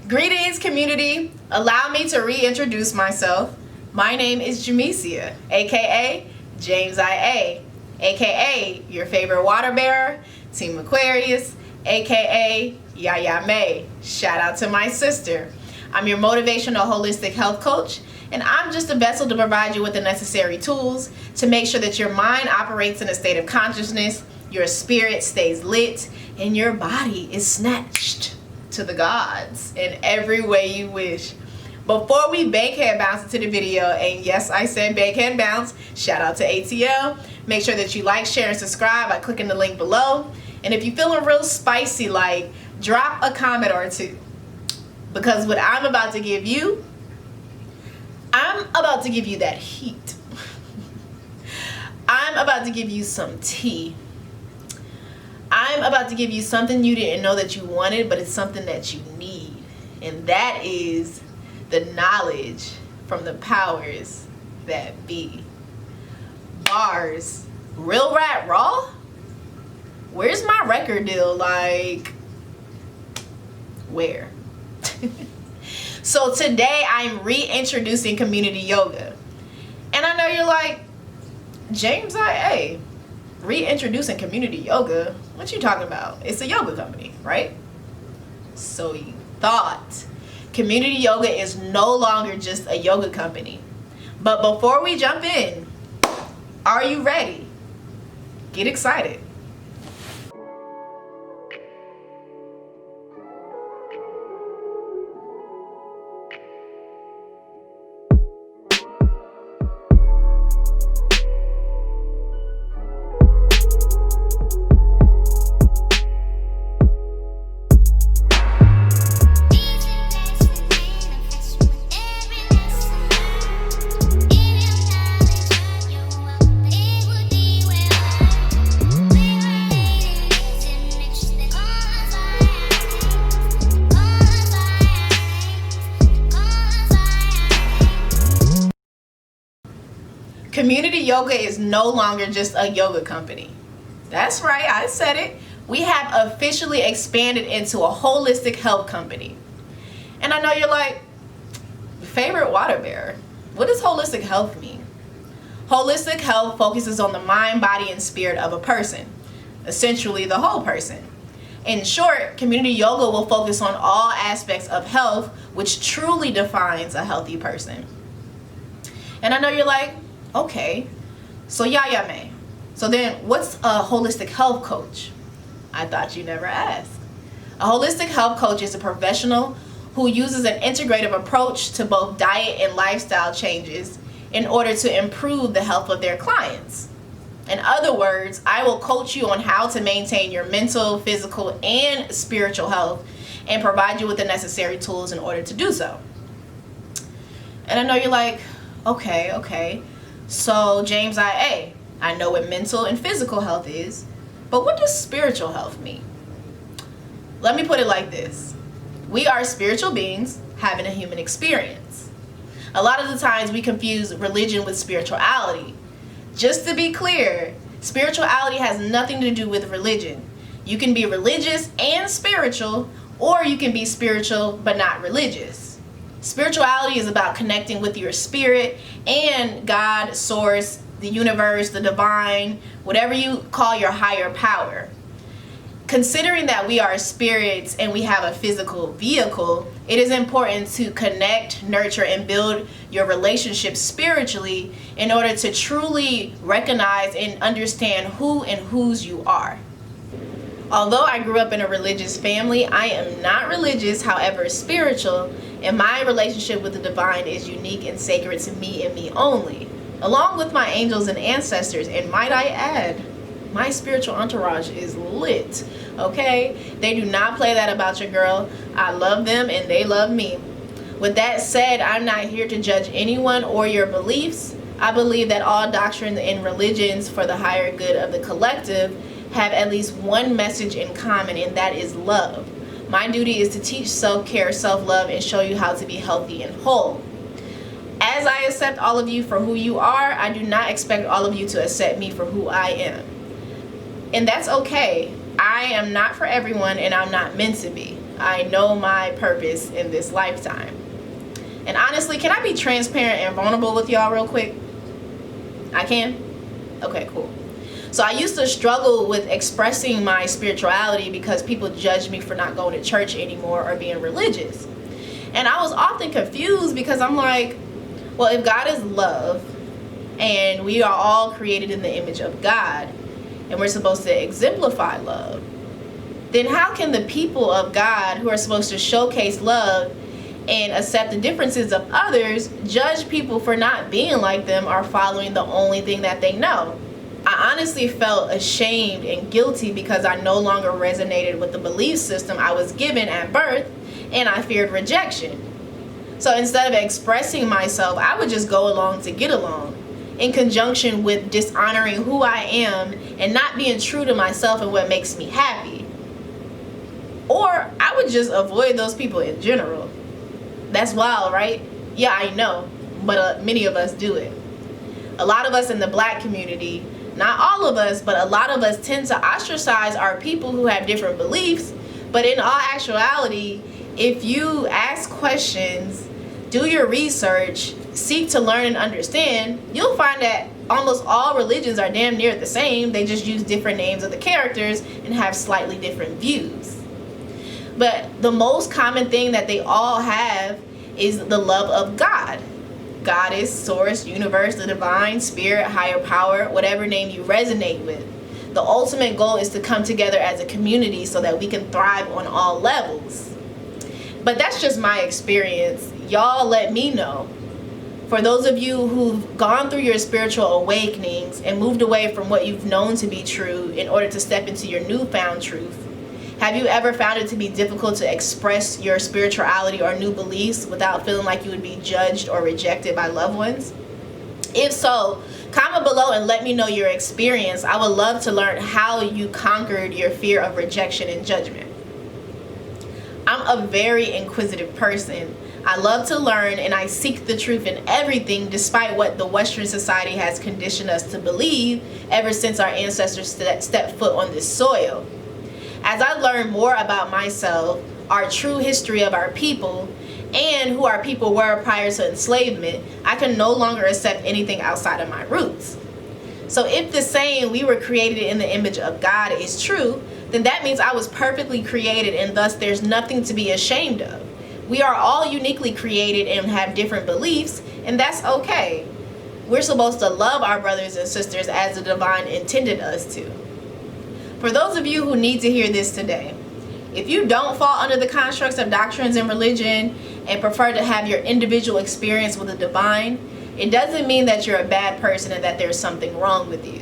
Greetings, community. Allow me to reintroduce myself. My name is Jamesia, aka James IA, aka your favorite water bearer, Team Aquarius, aka Yaya May. Shout out to my sister. I'm your motivational holistic health coach, and I'm just a vessel to provide you with the necessary tools to make sure that your mind operates in a state of consciousness, your spirit stays lit, and your body is snatched to the gods in every way you wish. Before we bankhead bounce into the video, and yes, I said bankhead bounce, shout out to ATL. Make sure that you like, share, and subscribe by clicking the link below. And if you're feeling real spicy, like, drop a comment or two. Because what I'm about to give you, I'm about to give you that heat. I'm about to give you some tea. I'm about to give you something you didn't know that you wanted, but it's something that you need. And that is the knowledge from the powers that be. Bars. Real Rat Raw? Where's my record deal? Like, where? So today I'm reintroducing Kemunity Yoga. And I know you're like, James IA, reintroducing Kemunity Yoga? What you talking about? It's a yoga company, right? So you thought. Kemunity Yoga is no longer just a yoga company. But before we jump in, are you ready? Get excited. Kemunity Yoga is no longer just a yoga company. That's right, I said it. We have officially expanded into a holistic health company. And I know you're like, favorite water bearer, what does holistic health mean? Holistic health focuses on the mind, body, and spirit of a person, essentially the whole person. In short, Kemunity Yoga will focus on all aspects of health, which truly defines a healthy person. And I know you're like, okay, so Yaya May. So then what's a holistic health coach? I thought you never asked. A holistic health coach is a professional who uses an integrative approach to both diet and lifestyle changes in order to improve the health of their clients. In other words, I will coach you on how to maintain your mental, physical, and spiritual health and provide you with the necessary tools in order to do so. And I know you're like, okay. So James IA, I know what mental and physical health is, but what does spiritual health mean? Let me put it like this. We are spiritual beings having a human experience. A lot of the times we confuse religion with spirituality. Just to be clear, spirituality has nothing to do with religion. You can be religious and spiritual, or you can be spiritual but not religious. Spirituality is about connecting with your spirit and God, source, the universe, the divine, whatever you call your higher power. Considering that we are spirits and we have a physical vehicle, it is important to connect, nurture, and build your relationship spiritually in order to truly recognize and understand who and whose you are. Although I grew up in a religious family, I am not religious, however spiritual, and my relationship with the divine is unique and sacred to me and me only, along with my angels and ancestors. And might I add, my spiritual entourage is lit, okay? They do not play that about your girl. I love them and they love me. With that said, I'm not here to judge anyone or your beliefs. I believe that all doctrines and religions for the higher good of the collective have at least one message in common, and that is love. My duty is to teach self-care, self-love, and show you how to be healthy and whole. As I accept all of you for who you are, I do not expect all of you to accept me for who I am. And that's okay. I am not for everyone, and I'm not meant to be. I know my purpose in this lifetime. And honestly, can I be transparent and vulnerable with y'all real quick? I can? Okay, cool. So I used to struggle with expressing my spirituality because people judged me for not going to church anymore or being religious. And I was often confused because I'm like, well, if God is love and we are all created in the image of God and we're supposed to exemplify love, then how can the people of God who are supposed to showcase love and accept the differences of others judge people for not being like them or following the only thing that they know? I honestly felt ashamed and guilty because I no longer resonated with the belief system I was given at birth, and I feared rejection. So instead of expressing myself, I would just go along to get along, in conjunction with dishonoring who I am and not being true to myself and what makes me happy. Or I would just avoid those people in general. That's wild, right? Yeah, I know, but many of us do it. A lot of us in the Black community, not all of us, but a lot of us tend to ostracize our people who have different beliefs. But in all actuality, if you ask questions, do your research, seek to learn and understand, you'll find that almost all religions are damn near the same. They just use different names of the characters and have slightly different views. But the most common thing that they all have is the love of God. God is source, universe, the divine, spirit, higher power, whatever name you resonate with. The ultimate goal is to come together as a community so that we can thrive on all levels. But that's just my experience. Y'all let me know. For those of you who've gone through your spiritual awakenings and moved away from what you've known to be true in order to step into your newfound truth, have you ever found it to be difficult to express your spirituality or new beliefs without feeling like you would be judged or rejected by loved ones? If so, comment below and let me know your experience. I would love to learn how you conquered your fear of rejection and judgment. I'm a very inquisitive person. I love to learn and I seek the truth in everything despite what the Western society has conditioned us to believe ever since our ancestors stepped foot on this soil. As I learn more about myself, our true history of our people, and who our people were prior to enslavement, I can no longer accept anything outside of my roots. So if the saying we were created in the image of God is true, then that means I was perfectly created and thus there's nothing to be ashamed of. We are all uniquely created and have different beliefs, and that's okay. We're supposed to love our brothers and sisters as the divine intended us to. For those of you who need to hear this today, if you don't fall under the constructs of doctrines and religion and prefer to have your individual experience with the divine, it doesn't mean that you're a bad person and that there's something wrong with you.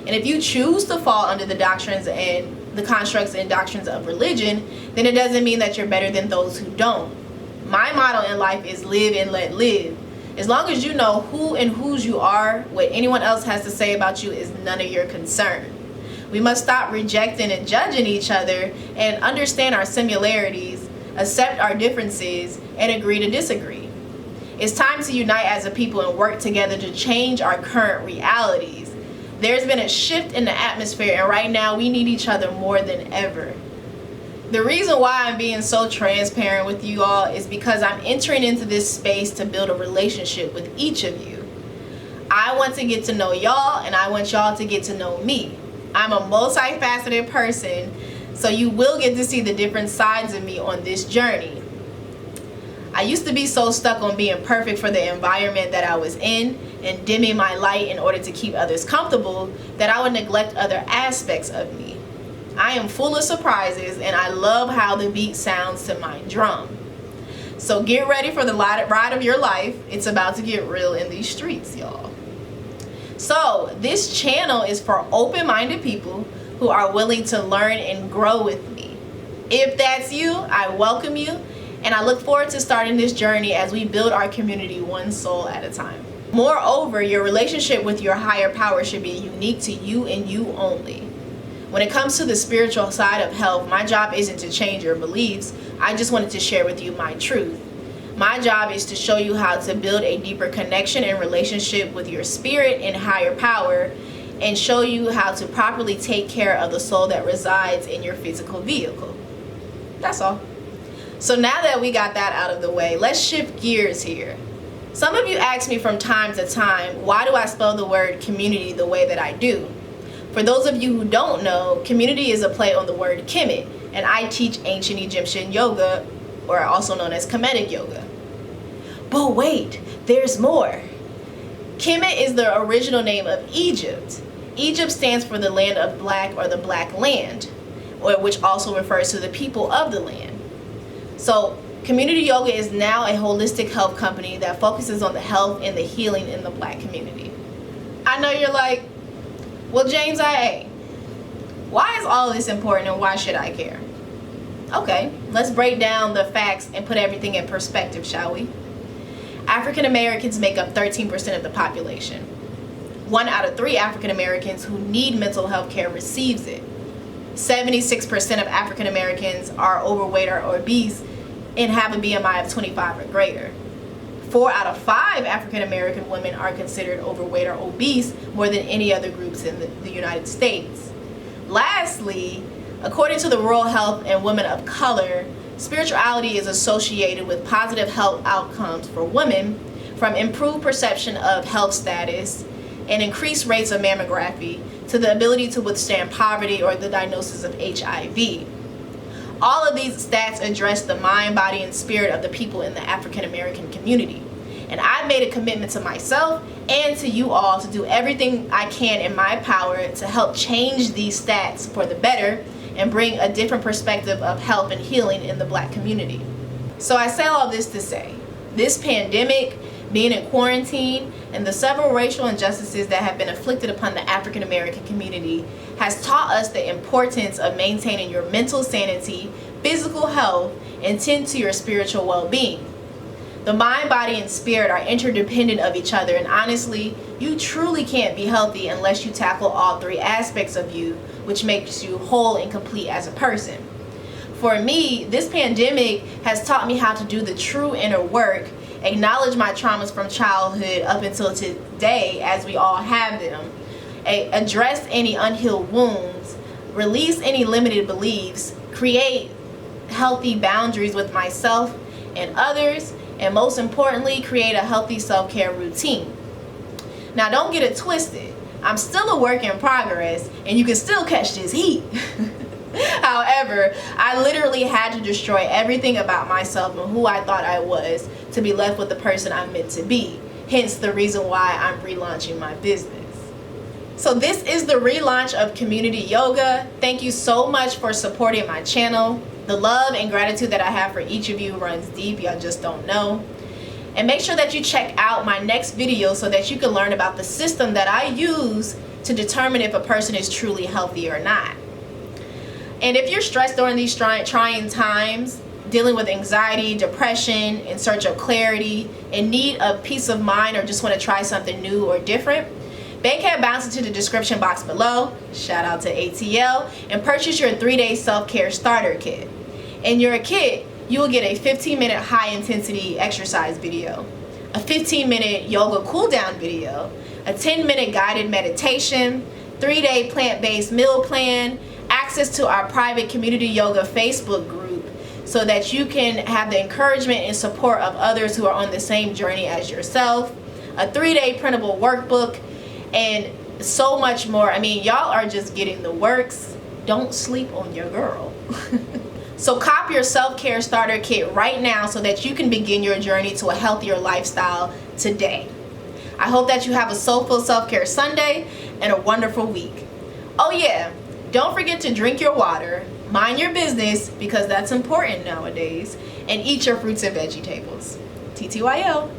And if you choose to fall under the doctrines and the constructs and doctrines of religion, then it doesn't mean that you're better than those who don't. My motto in life is live and let live. As long as you know who and whose you are, what anyone else has to say about you is none of your concern. We must stop rejecting and judging each other and understand our similarities, accept our differences, and agree to disagree. It's time to unite as a people and work together to change our current realities. There's been a shift in the atmosphere, and right now we need each other more than ever. The reason why I'm being so transparent with you all is because I'm entering into this space to build a relationship with each of you. I want to get to know y'all, and I want y'all to get to know me. I'm a multifaceted person, so you will get to see the different sides of me on this journey. I used to be so stuck on being perfect for the environment that I was in and dimming my light in order to keep others comfortable that I would neglect other aspects of me. I am full of surprises and I love how the beat sounds to my drum. So get ready for the ride of your life. It's about to get real in these streets, y'all. So this channel is for open-minded people who are willing to learn and grow with me. If that's you, I welcome you, and I look forward to starting this journey as we build our community one soul at a time. Moreover, your relationship with your higher power should be unique to you and you only. When it comes to the spiritual side of health, my job isn't to change your beliefs. I just wanted to share with you my truth. My job is to show you how to build a deeper connection and relationship with your spirit and higher power, and show you how to properly take care of the soul that resides in your physical vehicle. That's all. So now that we got that out of the way, let's shift gears here. Some of you ask me from time to time, why do I spell the word community the way that I do? For those of you who don't know, community is a play on the word Kemet, and I teach ancient Egyptian yoga, or also known as Kemunity Yoga. But wait, there's more. Kemet is the original name of Egypt. Egypt stands for the land of black, or the black land, or which also refers to the people of the land. So Kemunity Yoga is now a holistic health company that focuses on the health and the healing in the black community. I know you're like, well, James I.A., why is all this important and why should I care? Okay, let's break down the facts and put everything in perspective, shall we? African Americans make up 13% of the population. 1 out of 3 African Americans who need mental health care receives it. 76% of African Americans are overweight or obese and have a BMI of 25 or greater. 4 out of 5 African American women are considered overweight or obese, more than any other groups in the United States. Lastly, according to the Rural Health and Women of Color, spirituality is associated with positive health outcomes for women, from improved perception of health status and increased rates of mammography to the ability to withstand poverty or the diagnosis of HIV. All of these stats address the mind, body, and spirit of the people in the African American community. And I've made a commitment to myself and to you all to do everything I can in my power to help change these stats for the better and bring a different perspective of health and healing in the black community. So I say all this to say, this pandemic, being in quarantine, and the several racial injustices that have been inflicted upon the African American community has taught us the importance of maintaining your mental sanity, physical health, and tend to your spiritual well-being. The mind, body, and spirit are interdependent of each other, and honestly, you truly can't be healthy unless you tackle all 3 aspects of you, which makes you whole and complete as a person. For me, this pandemic has taught me how to do the true inner work, acknowledge my traumas from childhood up until today, as we all have them, address any unhealed wounds, release any limited beliefs, create healthy boundaries with myself and others, and most importantly, create a healthy self-care routine. Now, don't get it twisted. I'm still a work in progress, and you can still catch this heat. However, I literally had to destroy everything about myself and who I thought I was to be left with the person I'm meant to be. Hence the reason why I'm relaunching my business. So this is the relaunch of Kemunity Yoga. Thank you so much for supporting my channel. The love and gratitude that I have for each of you runs deep, y'all just don't know. And make sure that you check out my next video so that you can learn about the system that I use to determine if a person is truly healthy or not. And if you're stressed during these trying times, dealing with anxiety, depression, in search of clarity, in need of peace of mind, or just want to try something new or different, Bankhead bounce into the description box below, shout out to ATL, and purchase your 3-day self-care starter kit. In your kit, you will get a 15-minute high-intensity exercise video, a 15-minute yoga cool-down video, a 10-minute guided meditation, 3-day plant-based meal plan, access to our private Kemunity Yoga Facebook group so that you can have the encouragement and support of others who are on the same journey as yourself, a 3-day printable workbook, and so much more. I mean, y'all are just getting the works. Don't sleep on your girl. So cop your self-care starter kit right now so that you can begin your journey to a healthier lifestyle today. I hope that you have a soulful self-care Sunday and a wonderful week. Oh yeah, don't forget to drink your water, mind your business because that's important nowadays, and eat your fruits and vegetables. TTYL.